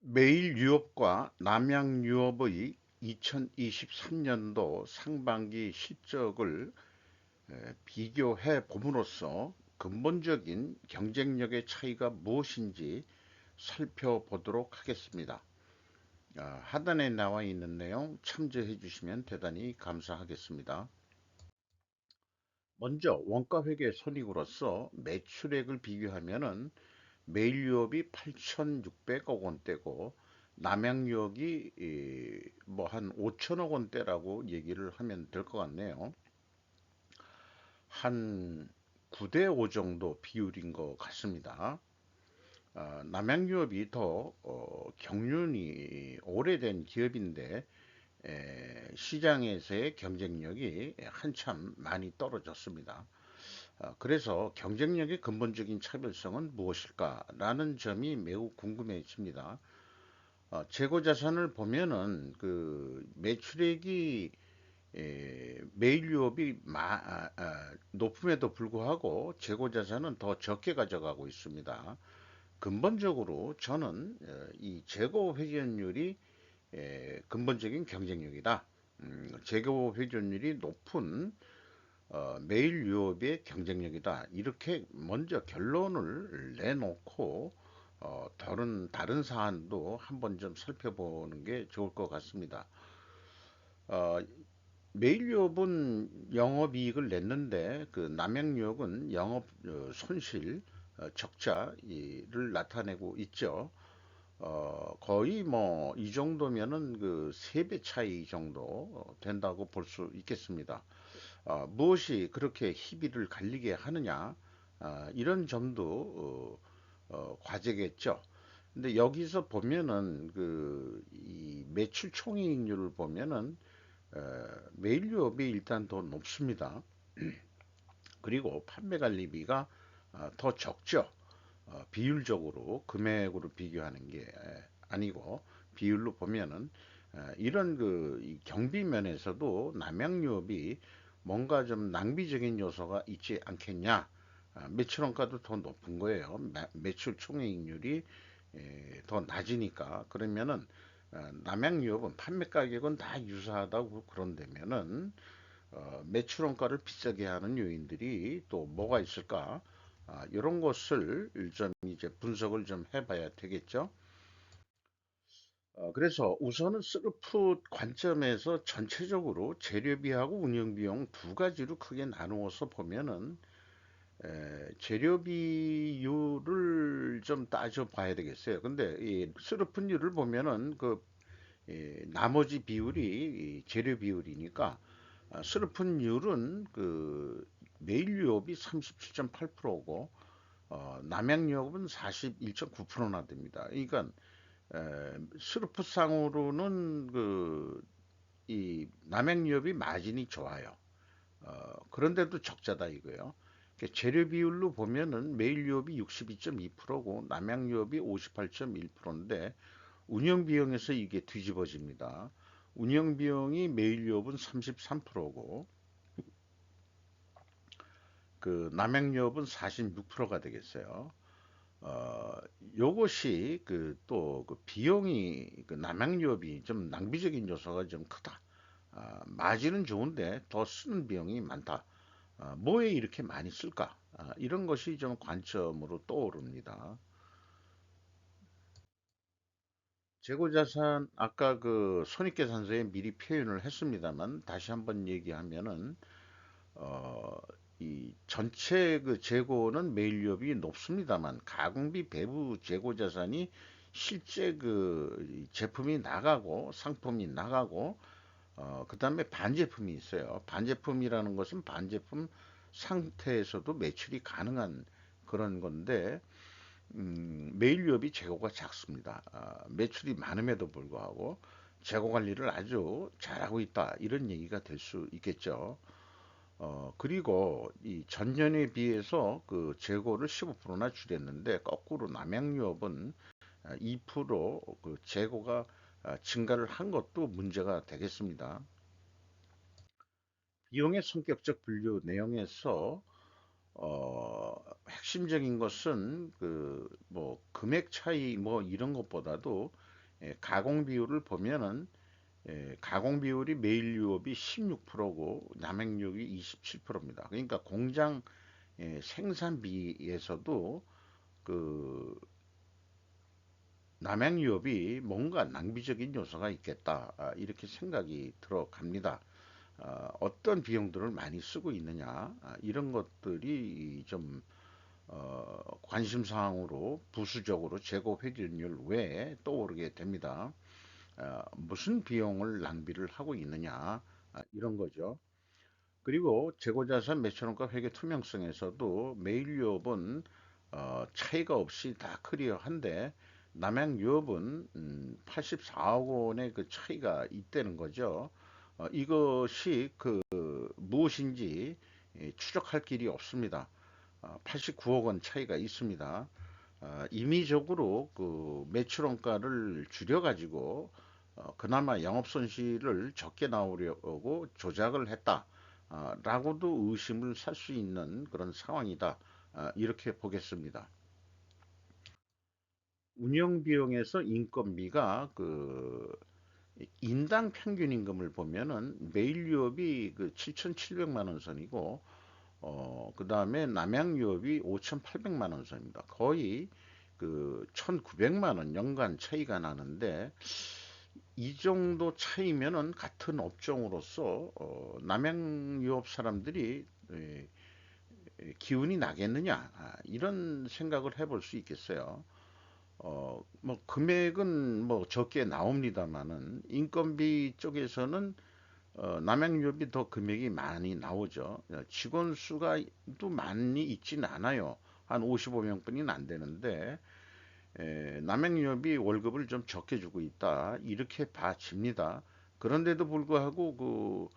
매일 유업과 남양 유업의 2023년도 상반기 실적을 비교해 봄으로써 근본적인 경쟁력의 차이가 무엇인지 살펴보도록 하겠습니다. 하단에 나와 있는 내용 참조해 주시면 대단히 감사하겠습니다. 먼저 원가회계 손익으로서 매출액을 비교하면은 매일 유업이 8,600억 원대고 남양 유업이 뭐 한 5천억 원대라고 얘기를 하면 될 것 같네요. 한 9대 5 정도 비율인 것 같습니다. 남양 유업이 더 경륜이 오래된 기업인데 시장에서의 경쟁력이 한참 많이 떨어졌습니다. 그래서 경쟁력의 근본적인 차별성은 무엇일까라는 점이 매우 궁금해집니다. 재고 자산을 보면은 그 매출액이 매일 유업이 높음에도 불구하고 재고 자산은 더 적게 가져가고 있습니다. 근본적으로 저는 이 재고 회전율이 근본적인 경쟁력이다. 재고 회전율이 높은 매일 유업의 경쟁력이다. 이렇게 먼저 결론을 내놓고 다른 사안도 한번 좀 살펴보는 게 좋을 것 같습니다. 어, 매일 유업은 영업이익을 냈는데 그 남양유업은 영업 손실 적자를 나타내고 있죠. 거의 뭐 이 정도면은 그 3배 차이 정도 된다고 볼 수 있겠습니다. 무엇이 그렇게 희비를 갈리게 하느냐, 이런 점도 과제겠죠. 근데 여기서 보면은 이 매출 총이익률을 보면은 매일 유업이 일단 더 높습니다. 그리고 판매 관리비가 더 적죠. 비율적으로 금액으로 비교하는 게 아니고 비율로 보면은 이런 이 경비 면에서도 남양유업이 뭔가 좀 낭비적인 요소가 있지 않겠냐. 매출 원가도 더 높은 거예요. 매출 총이익률이 더 낮으니까. 그러면은 남양유업은 판매 가격은 다 유사하다고 그런다면은 매출 원가를 비싸게 하는 요인들이 또 뭐가 있을까? 이런 것을 좀 이제 분석을 좀 해봐야 되겠죠. 그래서 우선은 스루풋 관점에서 전체적으로 재료비하고 운영비용 두 가지로 크게 나누어서 보면은 재료비율을 좀 따져봐야 되겠어요. 근데 이 스루풋율을 보면은 나머지 비율이 이 재료 비율이니까 스르픈율은 그 매일 유업이 37.8%고 남양 유업은 41.9%나 됩니다. 그러니까 스루프상으로는 이 남양 유업이 마진이 좋아요. 그런데도 적자다 이거예요. 재료 비율로 보면은 매일 유업이 62.2%고 남양 유업이 58.1%인데 운영 비용에서 이게 뒤집어집니다. 운영 비용이 매일 유업은 33%고 그 남양유업은 46%가 되겠어요. 어, 요것이 또 비용이 남양유업이 좀 낭비적인 요소가 좀 크다. 마진은 좋은데 더 쓰는 비용이 많다. 뭐에 이렇게 많이 쓸까? 이런 것이 좀 관점으로 떠오릅니다. 재고자산 아까 그 손익계산서에 미리 표현을 했습니다만 다시 한번 얘기하면은 어, 이 전체 그 재고는 매일 유업이 높습니다만 가공비 배부 재고 자산이 실제 그 제품이 나가고 상품이 나가고 그다음에 반제품이 있어요. 반제품이라는 것은 반제품 상태에서도 매출이 가능한 그런 건데 매일 유업이 재고가 작습니다. 매출이 많음에도 불구하고 재고 관리를 아주 잘하고 있다. 이런 얘기가 될 수 있겠죠. 그리고 이 전년에 비해서 그 재고를 15%나 줄였는데 거꾸로 남양유업은 2%그 재고가 증가를 한 것도 문제가 되겠습니다. 비용의 성격적 분류 내용에서 핵심적인 것은 그 뭐 금액 차이 뭐 이런 것보다도 가공 비율을 보면은 가공 비율이 메일 유업이 16%고 남행유업이 27%입니다. 그러니까 공장 생산비에서도 그 남행유업이 뭔가 낭비적인 요소가 있겠다. 이렇게 생각이 들어갑니다. 어떤 비용들을 많이 쓰고 있느냐, 이런 것들이 좀 관심 사항으로 부수적으로 재고 회전율 외에 떠오르게 됩니다. 무슨 비용을 낭비를 하고 있느냐, 이런 거죠. 그리고 재고자산 매출원가 회계 투명성에서도 매일 유업은 차이가 없이 다 클리어한데 남양 유업은 84억 원의 그 차이가 있다는 거죠. 이것이 무엇인지 추적할 길이 없습니다. 89억 원 차이가 있습니다. 임의적으로 그 매출원가를 줄여가지고 그나마 영업 손실을 적게 나오려고 조작을 했다. 라고도 의심을 살 수 있는 그런 상황이다. 이렇게 보겠습니다. 운영 비용에서 인건비가 인당 평균 임금을 보면은 매일 유업이 그 7,700만 원 선이고 그다음에 남양 유업이 5,800만 원 선입니다. 거의 그 1,900만 원 연간 차이가 나는데 이 정도 차이면은 같은 업종으로서 남양 유업 사람들이 기운이 나겠느냐, 이런 생각을 해볼 수 있겠어요. 뭐 금액은 뭐 적게 나옵니다만은 인건비 쪽에서는 남양유업이 더 금액이 많이 나오죠. 직원 수가 또 많이 있지는 않아요. 한 55명뿐이는 안 되는데 남양유업이 월급을 좀 적게 주고 있다. 이렇게 봐집니다. 그런데도 불구하고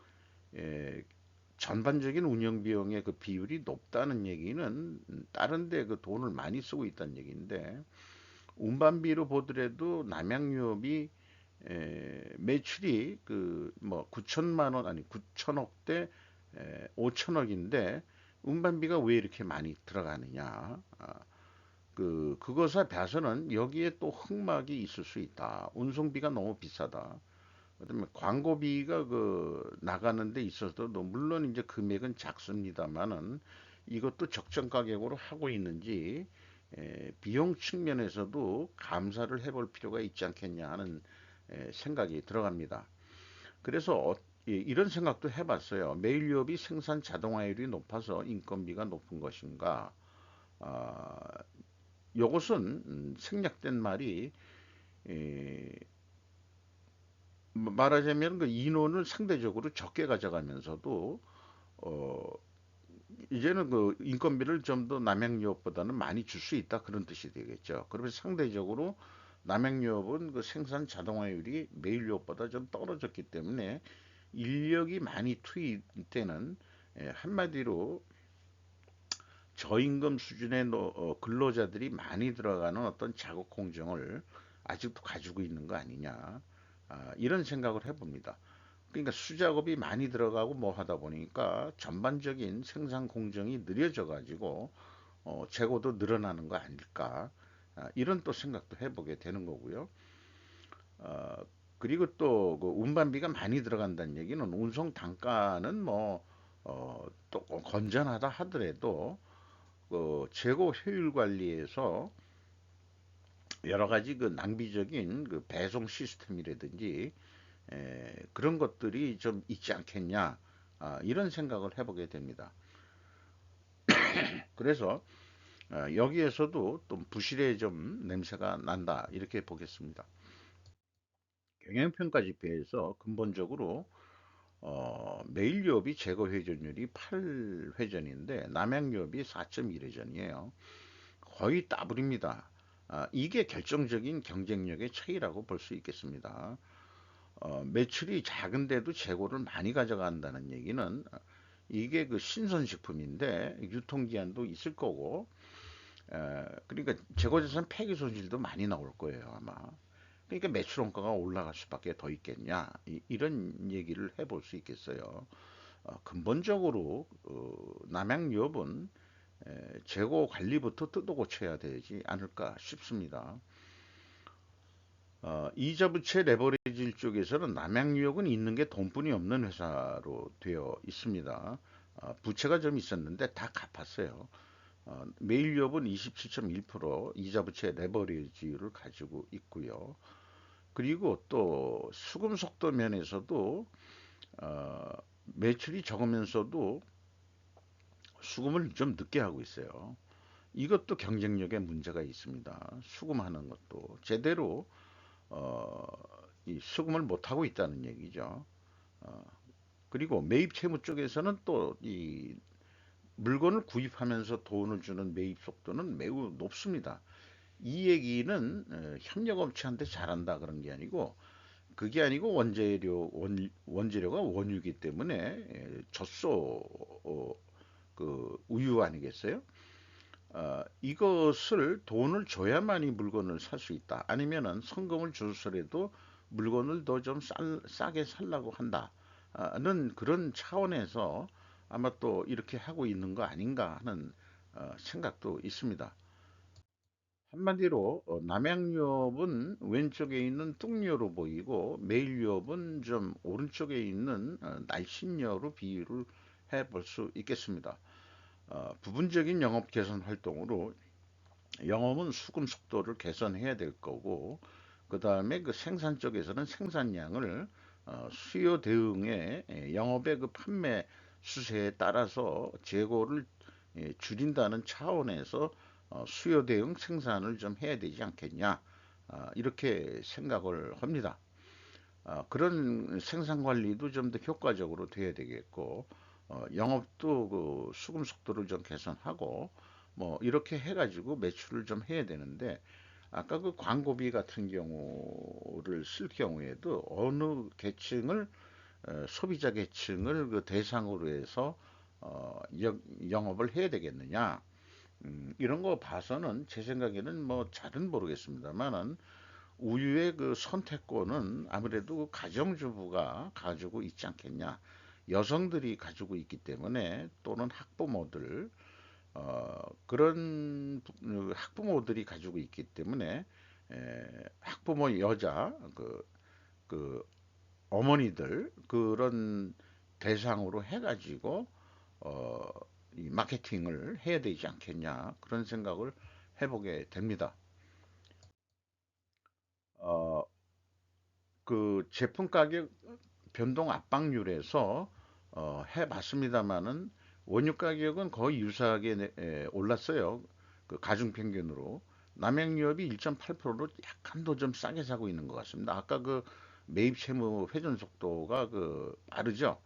전반적인 운영 비용의 그 비율이 높다는 얘기는 다른 데 그 돈을 많이 쓰고 있다는 얘기인데 운반비로 보더라도 남양유업이 매출이 그 뭐 9천만 원 아니 9천억 대 5천억인데 운반비가 왜 이렇게 많이 들어가느냐? 그것에 봐서는 여기에 또 흑막이 있을 수 있다. 운송비가 너무 비싸다. 그다음에 광고비가 나가는 데 있어서도 물론 이제 금액은 작습니다만은 이것도 적정 가격으로 하고 있는지 비용 측면에서도 감사를 해볼 필요가 있지 않겠냐 하는 생각이 들어갑니다. 그래서 이런 생각도 해봤어요. 메일 유업이 생산 자동화율이 높아서 인건비가 높은 것인가? 아, 이것은 생략된 말이 에, 말하자면 그 인원을 상대적으로 적게 가져가면서도 어, 이제는 그 인건비를 좀 더 남양유업보다는 많이 줄 수 있다 그런 뜻이 되겠죠. 그러면서 상대적으로 남양유업은 그 생산 자동화율이 메일유업보다 좀 떨어졌기 때문에 인력이 많이 투입되는 한마디로 저임금 수준의 근로자들이 많이 들어가는 어떤 작업 공정을 아직도 가지고 있는 거 아니냐, 이런 생각을 해봅니다. 그러니까 수작업이 많이 들어가고 뭐 하다 보니까 전반적인 생산 공정이 느려져 가지고 재고도 늘어나는 거 아닐까, 이런 또 생각도 해보게 되는 거고요. 어, 그리고 또 그 운반비가 많이 들어간다는 얘기는 운송 단가는 또 건전하다 하더라도 재고 효율 관리에서 여러 가지 그 낭비적인 그 배송 시스템이라든지 그런 것들이 좀 있지 않겠냐, 이런 생각을 해보게 됩니다. 그래서 여기에서도 또 부실의 좀 냄새가 난다 이렇게 보겠습니다. 경영평가 지표에서 근본적으로 매일유업이 재고 회전율이 8회전인데 남양유업이 4.1회전이에요. 거의 더블입니다. 이게 결정적인 경쟁력의 차이라고 볼 수 있겠습니다. 매출이 작은데도 재고를 많이 가져간다는 얘기는 이게 그 신선식품인데 유통기한도 있을 거고 그러니까 재고자산 폐기 손실도 많이 나올 거예요 아마. 그러니까 매출 원가가 올라갈 수밖에 더 있겠냐, 이런 얘기를 해볼 수 있겠어요. 근본적으로 남양유업은 재고 관리부터 뜯어 고쳐야 되지 않을까 싶습니다. 이자 부채 레버리지 쪽에서는 남양유업은 있는 게 돈뿐이 없는 회사로 되어 있습니다. 부채가 좀 있었는데 다 갚았어요. 메일유업은 27.1% 이자 부채 레버리지를 가지고 있고요. 그리고 또 수금 속도 면에서도 어, 매출이 적으면서도 수금을 좀 늦게 하고 있어요. 이것도 경쟁력에 문제가 있습니다. 수금하는 것도 제대로 어, 이 수금을 못 하고 있다는 얘기죠. 어, 그리고 매입 채무 쪽에서는 또 이 물건을 구입하면서 돈을 주는 매입 속도는 매우 높습니다. 이 얘기는 협력업체한테 잘한다 그런 게 아니고 그게 아니고 원재료가 원유이기 때문에 젖소 그 우유 아니겠어요? 이것을 돈을 줘야만이 물건을 살 수 있다. 아니면은 성금을 주서라도 물건을 더 좀 싸게 살라고 한다는 그런 차원에서 아마 또 이렇게 하고 있는 거 아닌가 하는 생각도 있습니다. 한마디로 남양유업은 왼쪽에 있는 뚝녀로 보이고 매일유업은 좀 오른쪽에 있는 날씬녀로 비유를 해볼 수 있겠습니다. 부분적인 영업 개선 활동으로 영업은 수금 속도를 개선해야 될 거고 그 다음에 그 생산 쪽에서는 생산량을 수요 대응에 영업의 그 판매 수세에 따라서 재고를 줄인다는 차원에서 수요 대응 생산을 좀 해야 되지 않겠냐 이렇게 생각을 합니다. 그런 생산 관리도 좀 더 효과적으로 돼야 되겠고 영업도 그 수금 속도를 좀 개선하고 뭐 이렇게 해가지고 매출을 좀 해야 되는데 아까 그 광고비 같은 경우를 쓸 경우에도 어느 계층을 소비자 계층을 그 대상으로 해서 영업을 해야 되겠느냐 이런 거 봐서는 제 생각에는 뭐 잘은 모르겠습니다만은 우유의 그 선택권은 아무래도 가정주부가 가지고 있지 않겠냐. 여성들이 가지고 있기 때문에 또는 학부모들 그런 학부모들이 가지고 있기 때문에 학부모 여자 그 어머니들 그런 대상으로 해가지고 어, 이 마케팅을 해야 되지 않겠냐 그런 생각을 해보게 됩니다. 어, 그 제품 가격 변동 압박률에서 해봤습니다마는 원유 가격은 거의 유사하게 올랐어요. 그 가중 평균으로 남양유업이 1.8%로 약간 더 좀 싸게 사고 있는 것 같습니다. 아까 그 매입 채무 회전 속도가 그 빠르죠.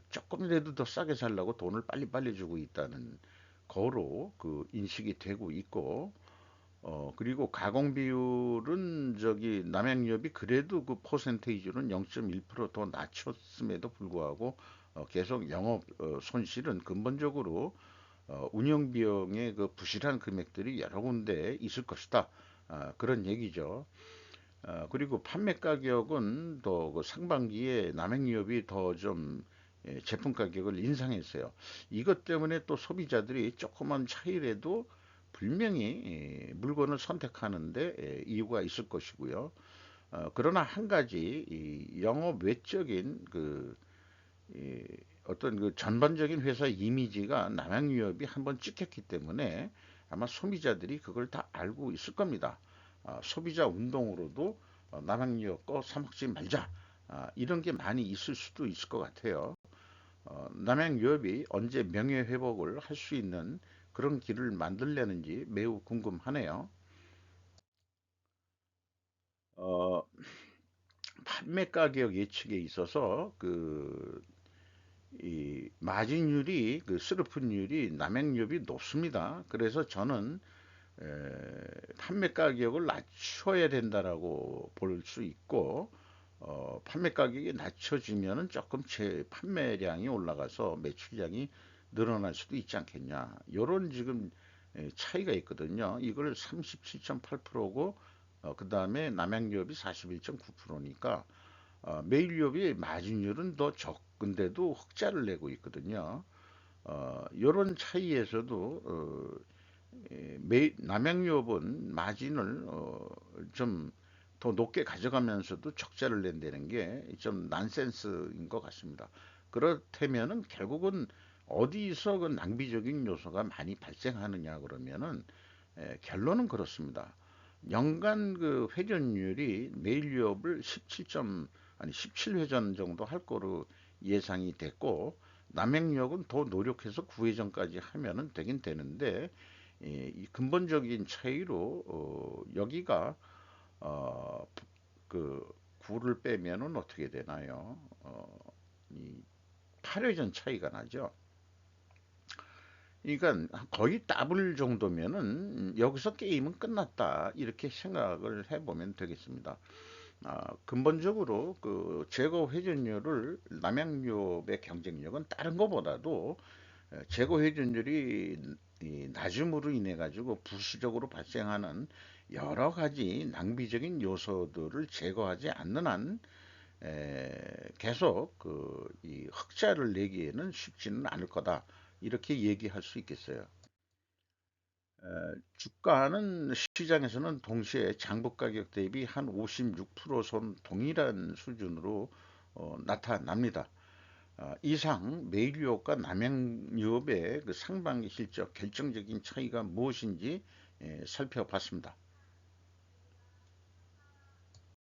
조금이라도 더 싸게 살려고 돈을 빨리빨리 주고 있다는 거로 그 인식이 되고 있고 그리고 가공 비율은 저기 남양유업이 그래도 그 퍼센테이지는 0.1%더 낮췄음에도 불구하고 계속 영업 손실은 근본적으로 운영 비용의 그 부실한 금액들이 여러 군데 있을 것이다. 그런 얘기죠. 그리고 판매 가격은 더 그 상반기에 남행유업이 더 좀 제품 가격을 인상했어요. 이것 때문에 또 소비자들이 조그만 차이라도 분명히 물건을 선택하는데 이유가 있을 것이고요. 그러나 한 가지 이 영업 외적인 그 이 어떤 그 전반적인 회사 이미지가 남양유업이 한번 찍혔기 때문에 아마 소비자들이 그걸 다 알고 있을 겁니다. 소비자 운동으로도 남양유업 거 사 먹지 말자. 이런 게 많이 있을 수도 있을 것 같아요. 남양유업이 언제 명예 회복을 할 수 있는 그런 길을 만들려는지 매우 궁금하네요. 어, 판매 가격 예측에 있어서 이 마진율이 그 스루프율이 남양유업이 높습니다. 그래서 저는 에, 판매 가격을 낮춰야 된다라고 볼 수 있고 판매 가격이 낮춰지면은 조금 제 판매량이 올라가서 매출량이 늘어날 수도 있지 않겠냐. 요런 지금 차이가 있거든요. 이걸 37.8%고 그 다음에 남양유업이 41.9%니까 메일유업이 마진율은 더 적은데도 흑자를 내고 있거든요. 요런 차이에서도 남양유업은 마진을 좀 더 높게 가져가면서도 적자를 낸다는 게 좀 난센스인 것 같습니다. 그렇다면은 결국은 어디서 그 낭비적인 요소가 많이 발생하느냐 그러면은 결론은 그렇습니다. 연간 그 회전율이 매일 유업을 17회전 정도 할 거로 예상이 됐고, 남행유업은 더 노력해서 9회전까지 하면은 되긴 되는데, 이 근본적인 차이로 여기가 어, 그 9를 빼면은 어떻게 되나요? 이 8회전 차이가 나죠. 그러니까 거의 더블 정도면은 여기서 게임은 끝났다 이렇게 생각을 해보면 되겠습니다. 근본적으로 그 제거 회전율을 남양유업의 경쟁력은 다른 것보다도 제거 회전율이 이 낮음으로 인해 가지고 부수적으로 발생하는 여러 가지 낭비적인 요소들을 제거하지 않는 한 계속 그 이 흑자를 내기에는 쉽지는 않을 거다 이렇게 얘기할 수 있겠어요. 주가는 시장에서는 동시에 장부 가격 대비 한 56%선 동일한 수준으로 나타납니다. 이상 매일유업과 남양유업의 그 상반기 실적 결정적인 차이가 무엇인지 살펴봤습니다.